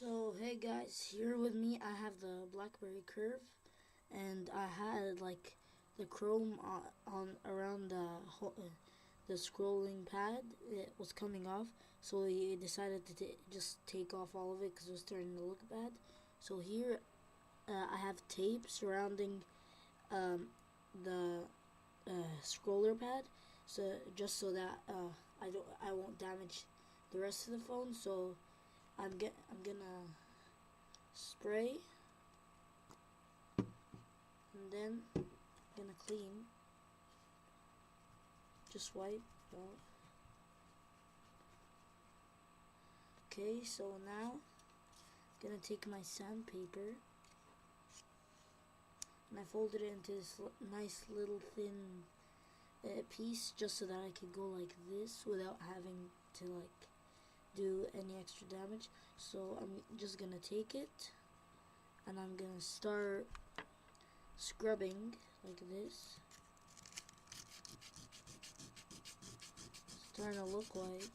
So hey guys, here with me I have the Blackberry curve, and I had like the chrome on around the scrolling pad. It was coming off, so we decided to just take off all of it because it was starting to look bad. So here I have tape surrounding the scroller pad, so just so that I won't damage the rest of the phone. So I'm gonna spray, and then I'm gonna clean. Just wipe out. Okay, so now I'm gonna take my sandpaper and I folded it into this nice little thin piece, just so that I could go like this without having to like do any extra damage. So I'm just gonna take it and I'm gonna start scrubbing like this. It's starting to look white.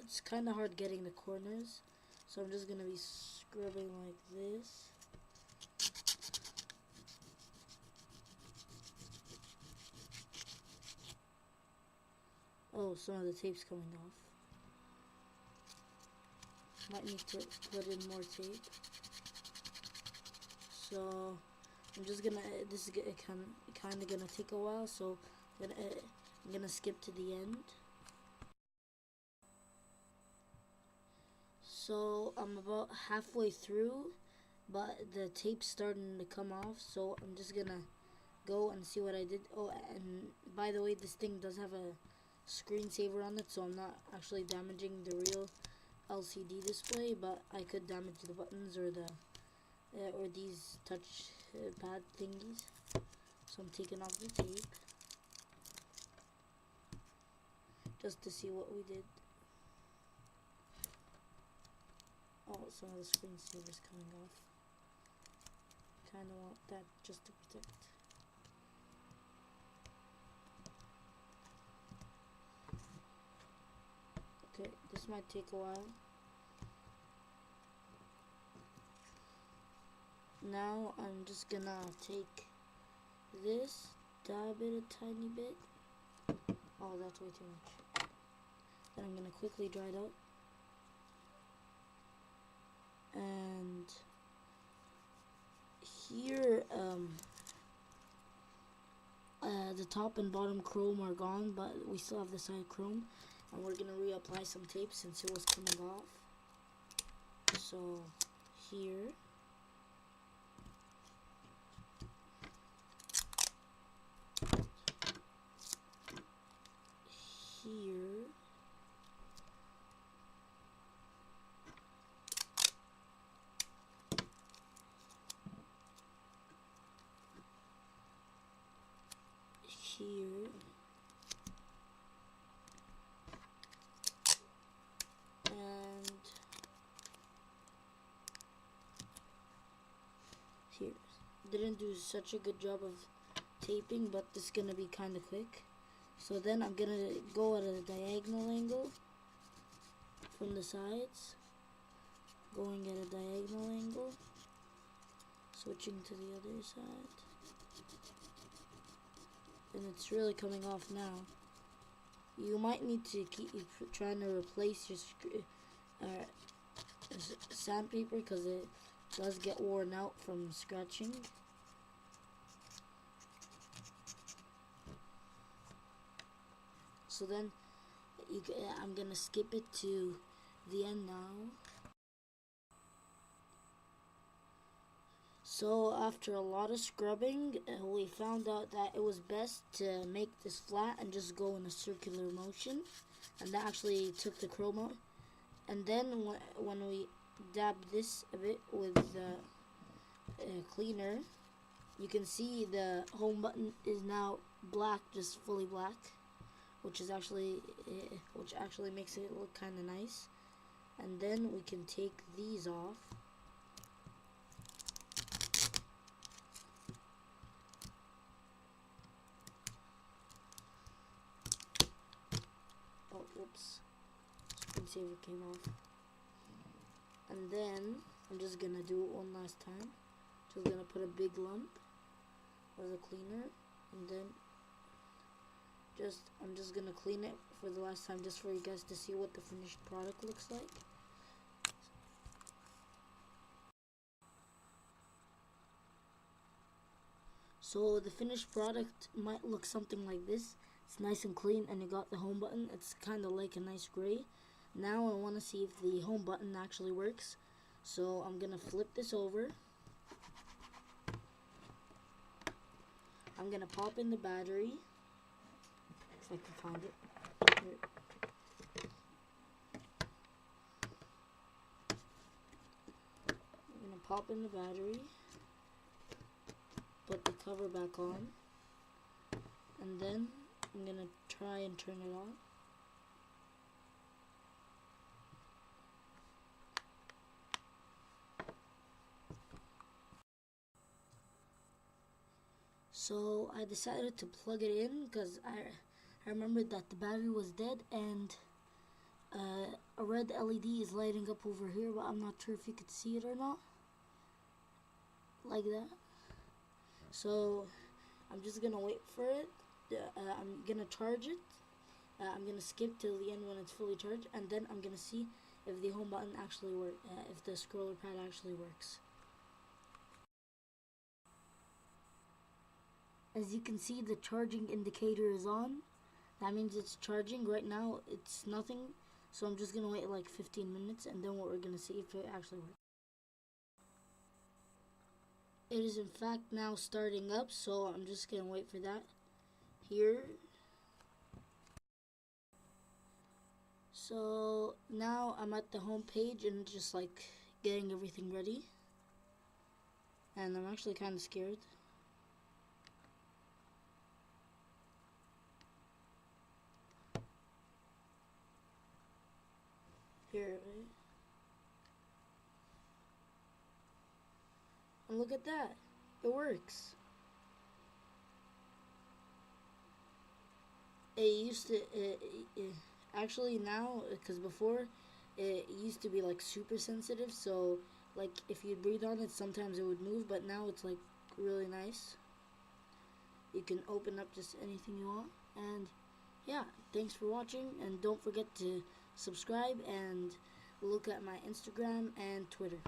It's kind of hard getting the corners, so I'm just gonna be scrubbing like this. Oh, some of the tape's coming off. Might need to put in more tape. So I'm just gonna. This is kind of gonna take a while. So I'm gonna skip to the end. So I'm about halfway through, but the tape's starting to come off. So I'm just gonna go and see what I did. Oh, and by the way, this thing does have a screensaver on it, so I'm not actually damaging the real LCD display, but I could damage the buttons or the or these touch pad thingies. So I'm taking off the tape just to see what we did. Oh, some of the screensaver's coming off. Kind of want that just to protect. Okay, this might take a while. Now I'm just gonna take this, dab it a tiny bit. Oh, that's way too much. Then I'm gonna quickly dry it out. And here, the top and bottom chrome are gone, but we still have the side chrome. And we're gonna reapply some tape since it was coming off. So here, here, here, and here. Didn't do such a good job of taping, but this is gonna be kind of quick. So then I'm gonna go at a diagonal angle from the sides, going at a diagonal angle, switching to the other side, and it's really coming off now. You might need to keep trying to replace your sandpaper because it does get worn out from scratching. So then I'm gonna skip it to the end now. So after a lot of scrubbing, we found out that it was best to make this flat and just go in a circular motion, and that actually took the chrome out. And then when we dab this a bit with the cleaner, you can see the home button is now black, just fully black, which actually makes it look kind of nice. And then we can take these off. Whoops. Screensaver came off. And then I'm just gonna do it one last time. Just gonna put a big lump of the cleaner, and then I'm just gonna clean it for the last time, just for you guys to see what the finished product looks like. So the finished product might look something like this. It's nice and clean, and you got the home button. It's kind of like a nice gray. Now I want to see if the home button actually works. So I'm gonna flip this over. I'm gonna pop in the battery, if I can find it. Here. I'm gonna pop in the battery, put the cover back on, and then I'm gonna try and turn it on. So I decided to plug it in because I remembered that the battery was dead, and a red LED is lighting up over here, but I'm not sure if you could see it or not. Like that. So I'm just gonna wait for it. I'm gonna charge it. I'm gonna skip till the end when it's fully charged, and then I'm gonna see if the home button actually works, if the scroller pad actually works. As you can see, the charging indicator is on. That means it's charging. Right now it's nothing, so I'm just gonna wait like 15 minutes, and then what we're gonna see if it actually works. It is in fact now starting up, so I'm just gonna wait for that here. So now I'm at the home page and just like getting everything ready, and I'm actually kind of scared. Here, and look at that, it works. It used to actually now, because before it used to be like super sensitive, so like if you breathe on it sometimes it would move, but now it's like really nice. You can open up just anything you want. And yeah, thanks for watching, and don't forget to subscribe and look at my Instagram and Twitter.